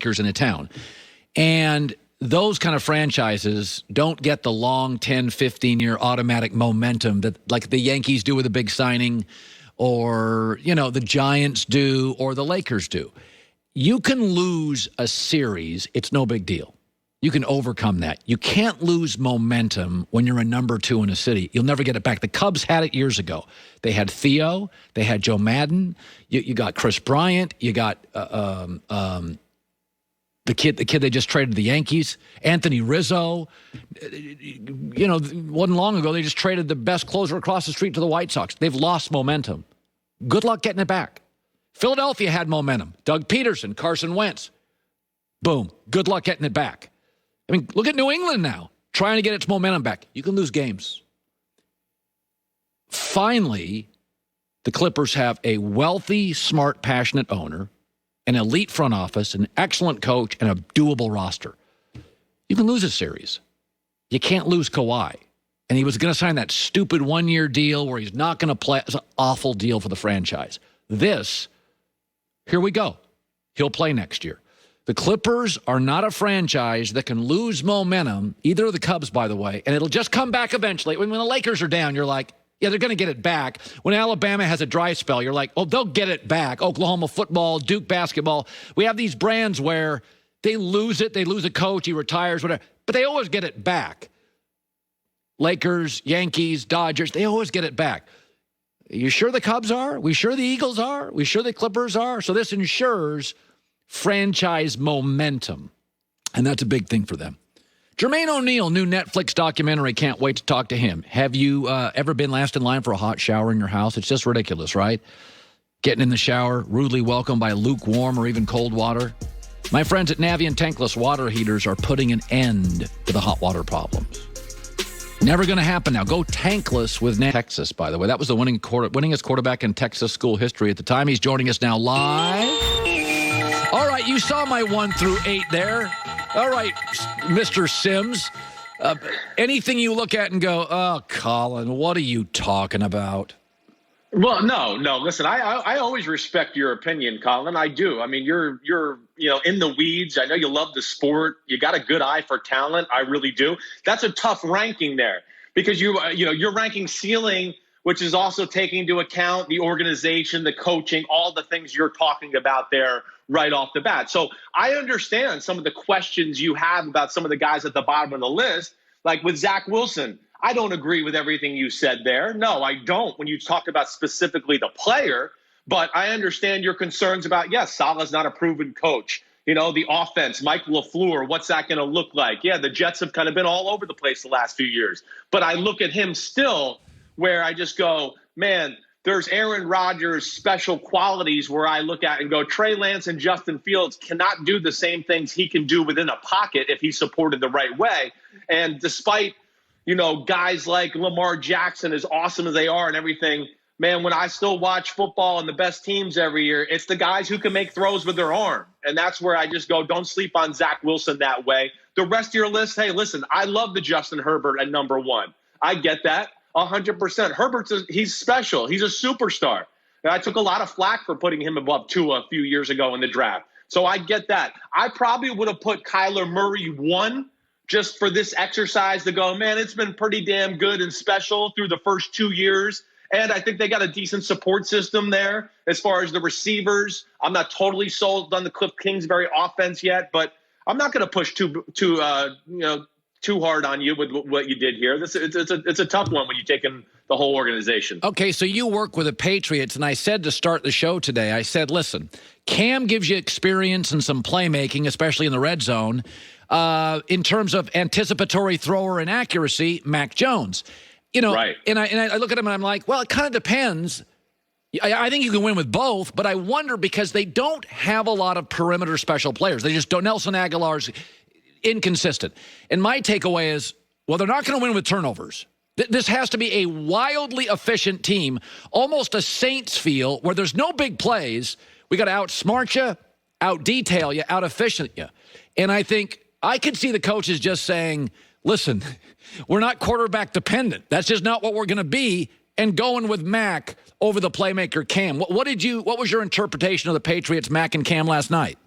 in a town. And those kind of franchises don't get the long 10, 15-year automatic momentum that like the Yankees do with a big signing or, the Giants do or the Lakers do. You can lose a series. It's no big deal. You can overcome that. You can't lose momentum when you're a number 2 in a city. You'll never get it back. The Cubs had it years ago. They had Theo. They had Joe Madden. You got Chris Bryant. You got the kid they just traded to the Yankees, Anthony Rizzo. Wasn't long ago they just traded the best closer across the street to the White Sox. They've lost momentum. Good luck getting it back. Philadelphia had momentum. Doug Peterson, Carson Wentz. Boom. Good luck getting it back. I mean, look at New England now, trying to get its momentum back. You can lose games. Finally, the Clippers have a wealthy, smart, passionate owner, an elite front office, an excellent coach, and a doable roster. You can lose a series. You can't lose Kawhi. And he was going to sign that stupid one-year deal where he's not going to play. It's an awful deal for the franchise. Here we go. He'll play next year. The Clippers are not a franchise that can lose momentum, either of the Cubs, by the way, and it'll just come back eventually. When the Lakers are down, you're like, yeah, they're going to get it back. When Alabama has a dry spell, you're like, oh, they'll get it back. Oklahoma football, Duke basketball. We have these brands where they lose it. They lose a coach. He retires, whatever. But they always get it back. Lakers, Yankees, Dodgers, they always get it back. You sure the Cubs are? We sure the Eagles are? We sure the Clippers are? So this ensures franchise momentum. And that's a big thing for them. Jermaine O'Neal, new Netflix documentary. Can't wait to talk to him. Have you ever been last in line for a hot shower in your house? It's just ridiculous, right? Getting in the shower, rudely welcomed by lukewarm or even cold water. My friends at Navient tankless water heaters are putting an end to the hot water problems. Never going to happen now. Go tankless with Texas, by the way. That was the winningest quarterback in Texas school history at the time. He's joining us now live. All right, you saw my 1 through 8 there. All right, Mr. Sims. Anything you look at and go, oh, Colin, what are you talking about? Well, no. Listen, I always respect your opinion, Colin. I do. I mean, you're in the weeds. I know you love the sport. You got a good eye for talent. I really do. That's a tough ranking there because you're ranking ceiling, which is also taking into account the organization, the coaching, all the things you're talking about there right off the bat. So I understand some of the questions you have about some of the guys at the bottom of the list, like with Zach Wilson. I don't agree with everything you said there. No, I don't when you talk about specifically the player, but I understand your concerns about, yes, Salah's not a proven coach. The offense, Mike LaFleur, what's that going to look like? Yeah, the Jets have kind of been all over the place the last few years. But I look at him still where I just go, man, there's Aaron Rodgers' special qualities where I look at and go, Trey Lance and Justin Fields cannot do the same things he can do within a pocket if he's supported the right way. And despite guys like Lamar Jackson, as awesome as they are and everything, man, when I still watch football and the best teams every year, it's the guys who can make throws with their arm. And that's where I just go, don't sleep on Zach Wilson that way. The rest of your list, hey, listen, I love the Justin Herbert at number 1. I get that 100%. Herbert's he's special. He's a superstar. And I took a lot of flack for putting him above Tua a few years ago in the draft. So I get that. I probably would have put Kyler Murray 1 just for this exercise to go, man, it's been pretty damn good and special through the first 2 years. And I think they got a decent support system there as far as the receivers. I'm not totally sold on the Cliff Kingsbury offense yet, but I'm not going to push too hard on you with what you did here. It's a tough one when you take in the whole organization. Okay, so you work with the Patriots, and I said to start the show today, I said, listen, Cam gives you experience and some playmaking, especially in the red zone. In terms of anticipatory thrower and accuracy, Mac Jones. Right. And I look at him and I'm like, well, it kind of depends. I think you can win with both, but I wonder because they don't have a lot of perimeter special players. They just don't. Nelson Aguilar's inconsistent. And my takeaway is, well, they're not going to win with turnovers. This has to be a wildly efficient team, almost a Saints feel, where there's no big plays. We got to outsmart you, out-detail you, out-efficient you. And I think I could see the coaches just saying, listen, we're not quarterback dependent. That's just not what we're going to be, and going with Mac over the playmaker Cam. What was your interpretation of the Patriots, Mac and Cam last night?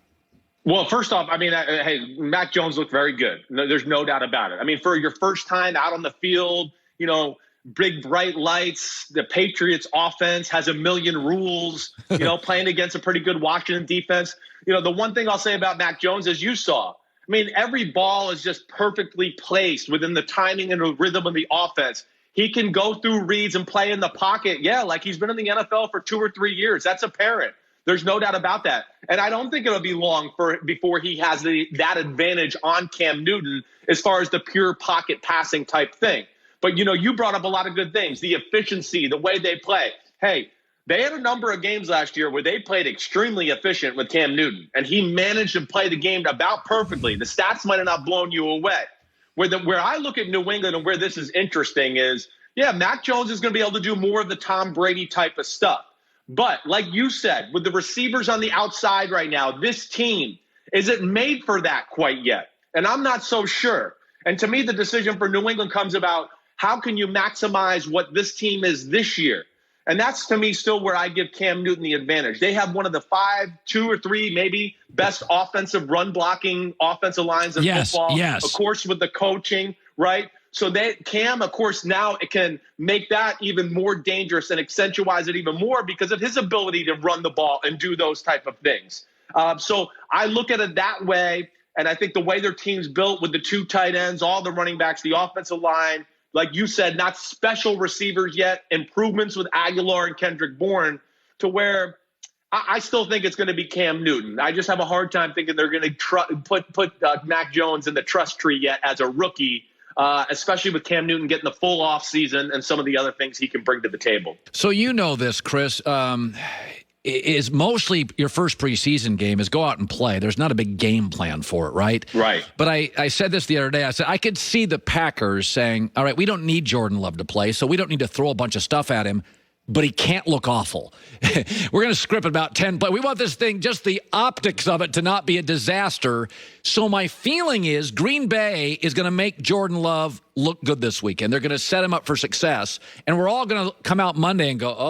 Well, first off, I mean, hey, Mac Jones looked very good. No, there's no doubt about it. I mean, for your first time out on the field, big bright lights, the Patriots offense has a million rules, playing against a pretty good Washington defense. The one thing I'll say about Mac Jones is you saw. I mean, every ball is just perfectly placed within the timing and the rhythm of the offense. He can go through reads and play in the pocket. Yeah, like he's been in the NFL for 2 or 3 years. That's apparent. There's no doubt about that. And I don't think it'll be long before he has that advantage on Cam Newton as far as the pure pocket passing type thing. But, you brought up a lot of good things, the efficiency, the way they play. Hey, they had a number of games last year where they played extremely efficient with Cam Newton, and he managed to play the game about perfectly. The stats might have not blown you away. Where I look at New England and where this is interesting is, yeah, Mac Jones is going to be able to do more of the Tom Brady type of stuff. But like you said, with the receivers on the outside right now, this team isn't made for that quite yet. And I'm not so sure. And to me, the decision for New England comes about how can you maximize what this team is this year? And that's, to me, still where I give Cam Newton the advantage. They have one of the 2 or 3 maybe best offensive run blocking offensive lines in football. Yes. Of course, with the coaching, right? So Cam, of course, now it can make that even more dangerous and accentuate it even more because of his ability to run the ball and do those type of things. So I look at it that way, and I think the way their team's built with the 2 tight ends, all the running backs, the offensive line, like you said, not special receivers yet, improvements with Aguilar and Kendrick Bourne to where I still think it's going to be Cam Newton. I just have a hard time thinking they're going to put Mac Jones in the trust tree yet as a rookie. Especially with Cam Newton getting the full off season and some of the other things he can bring to the table. So this, Chris, is mostly your first preseason game is go out and play. There's not a big game plan for it, right? Right. But I said this the other day. I said I could see the Packers saying, all right, we don't need Jordan Love to play, so we don't need to throw a bunch of stuff at him. But he can't look awful. We're going to script about 10 plays. We want this thing, just the optics of it, to not be a disaster. So my feeling is Green Bay is going to make Jordan Love look good this weekend. They're going to set him up for success. And we're all going to come out Monday and go,